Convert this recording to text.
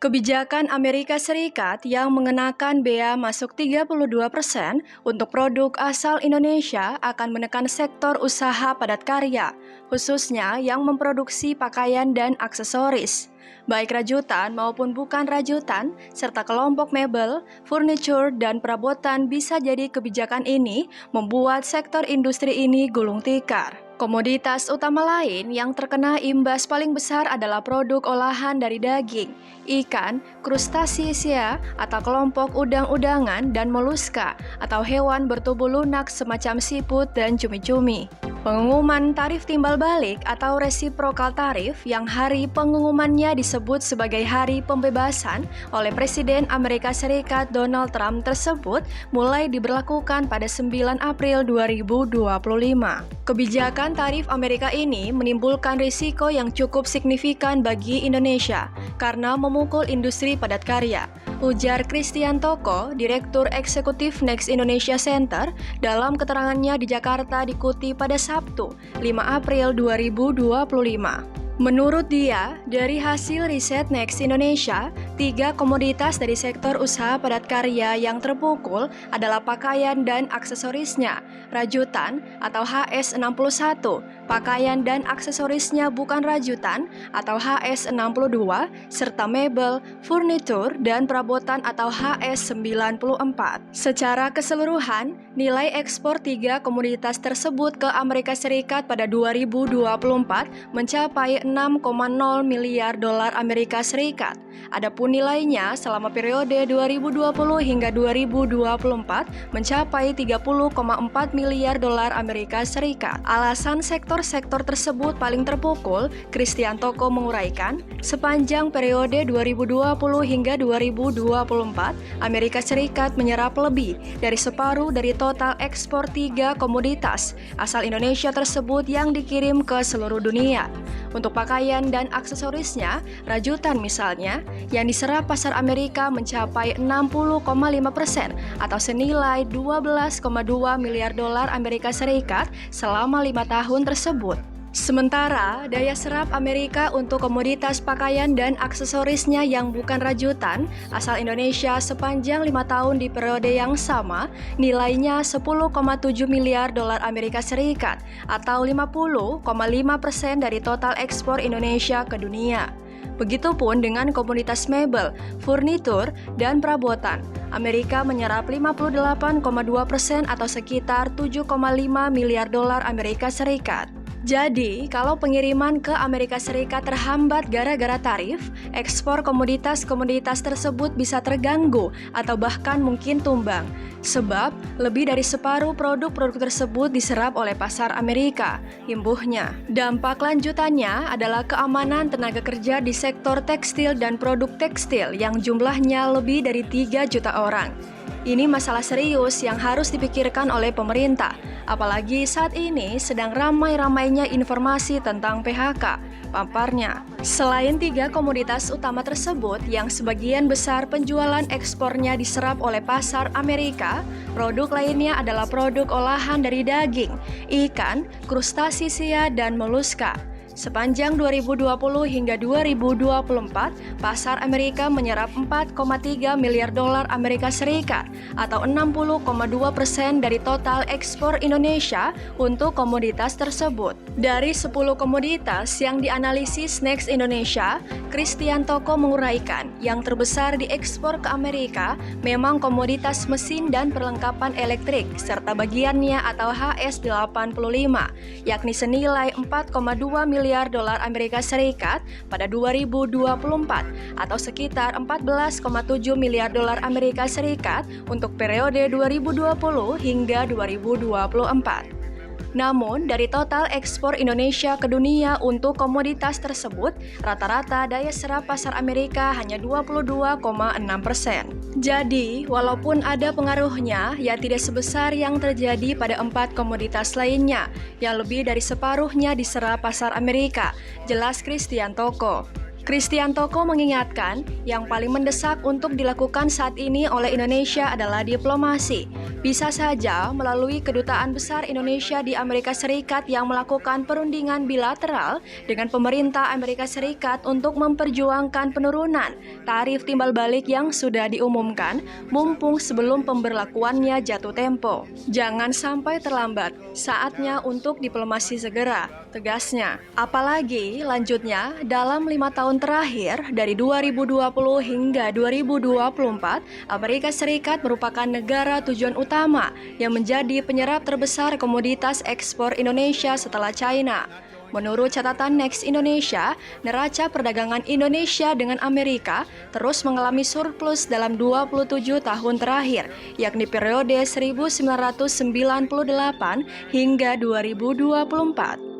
Kebijakan Amerika Serikat yang mengenakan bea masuk 32% untuk produk asal Indonesia akan menekan sektor usaha padat karya, khususnya yang memproduksi pakaian dan aksesoris. Baik rajutan maupun bukan rajutan, serta kelompok mebel, furniture, dan perabotan bisa jadi kebijakan ini membuat sektor industri ini gulung tikar. Komoditas utama lain yang terkena imbas paling besar adalah produk olahan dari daging, ikan, krustasisia atau kelompok udang-udangan dan moluska atau hewan bertubuh lunak semacam siput dan cumi-cumi. Pengumuman tarif timbal balik atau reciprocal tarif yang hari pengumumannya disebut sebagai hari pembebasan oleh Presiden Amerika Serikat Donald Trump tersebut mulai diberlakukan pada 9 April 2025. Kebijakan tarif Amerika ini menimbulkan risiko yang cukup signifikan bagi Indonesia karena memukul industri padat karya, ujar Christian Toko, Direktur Eksekutif Next Indonesia Center, dalam keterangannya di Jakarta dikutip pada Sabtu, 5 April 2025. Menurut dia, dari hasil riset Next Indonesia, 3 komoditas dari sektor usaha padat karya yang terpukul adalah pakaian dan aksesorisnya, rajutan atau HS61, pakaian dan aksesorisnya bukan rajutan atau HS62, serta mebel, furnitur, dan perabotan atau HS94. Secara keseluruhan, nilai ekspor 3 komoditas tersebut ke Amerika Serikat pada 2024 mencapai 6,0 miliar dolar Amerika Serikat. Adapun nilainya selama periode 2020 hingga 2024 mencapai 30,4 miliar dolar Amerika Serikat. Alasan sektor-sektor tersebut paling terpukul, Christian Toko menguraikan, sepanjang periode 2020 hingga 2024, Amerika Serikat menyerap lebih dari separuh dari total ekspor 3 komoditas asal Indonesia tersebut yang dikirim ke seluruh dunia. Untuk pakaian dan aksesorisnya, rajutan misalnya, yang diserap pasar Amerika mencapai 60,5% atau senilai 12,2 miliar dolar Amerika Serikat selama 5 tahun tersebut. Sementara, daya serap Amerika untuk komoditas pakaian dan aksesorisnya yang bukan rajutan asal Indonesia sepanjang 5 tahun di periode yang sama, nilainya 10,7 miliar dolar Amerika Serikat atau 50,5% dari total ekspor Indonesia ke dunia. Begitupun dengan komoditas mebel, furnitur, dan perabotan. Amerika menyerap 58,2% atau sekitar 7,5 miliar dolar Amerika Serikat. Jadi, kalau pengiriman ke Amerika Serikat terhambat gara-gara tarif, ekspor komoditas-komoditas tersebut bisa terganggu atau bahkan mungkin tumbang. Sebab, lebih dari separuh produk-produk tersebut diserap oleh pasar Amerika, imbuhnya. Dampak lanjutannya adalah keamanan tenaga kerja di sektor tekstil dan produk tekstil yang jumlahnya lebih dari 3 juta orang. Ini masalah serius yang harus dipikirkan oleh pemerintah, apalagi saat ini sedang ramai-ramainya informasi tentang PHK, paparnya. Selain 3 komoditas utama tersebut yang sebagian besar penjualan ekspornya diserap oleh pasar Amerika, produk lainnya adalah produk olahan dari daging, ikan, krustasisia, dan moluska. Sepanjang 2020 hingga 2024, pasar Amerika menyerap 4,3 miliar dolar Amerika Serikat atau 60,2% dari total ekspor Indonesia untuk komoditas tersebut. Dari 10 komoditas yang dianalisis Next Indonesia, Christian Toko menguraikan yang terbesar diekspor ke Amerika memang komoditas mesin dan perlengkapan elektrik serta bagiannya atau HS85, yakni senilai 4,2 miliar dolar Amerika Serikat pada 2024 atau sekitar 14,7 miliar dolar Amerika Serikat untuk periode 2020 hingga 2024. Namun, dari total ekspor Indonesia ke dunia untuk komoditas tersebut, rata-rata daya serap pasar Amerika hanya 22,6%. Jadi, walaupun ada pengaruhnya, ya tidak sebesar yang terjadi pada 4 komoditas lainnya, yang lebih dari separuhnya diserap pasar Amerika, jelas Christian Toko. Kristiantoko mengingatkan, yang paling mendesak untuk dilakukan saat ini oleh Indonesia adalah diplomasi. Bisa saja melalui Kedutaan Besar Indonesia di Amerika Serikat yang melakukan perundingan bilateral dengan pemerintah Amerika Serikat untuk memperjuangkan penurunan tarif timbal balik yang sudah diumumkan, mumpung sebelum pemberlakuannya jatuh tempo. Jangan sampai terlambat, saatnya untuk diplomasi segera, tegasnya. Apalagi lanjutnya, dalam 5 tahun terakhir, dari 2020 hingga 2024, Amerika Serikat merupakan negara tujuan utama yang menjadi penyerap terbesar komoditas ekspor Indonesia setelah China. Menurut catatan Next Indonesia, neraca perdagangan Indonesia dengan Amerika terus mengalami surplus dalam 27 tahun terakhir, yakni periode 1998 hingga 2024.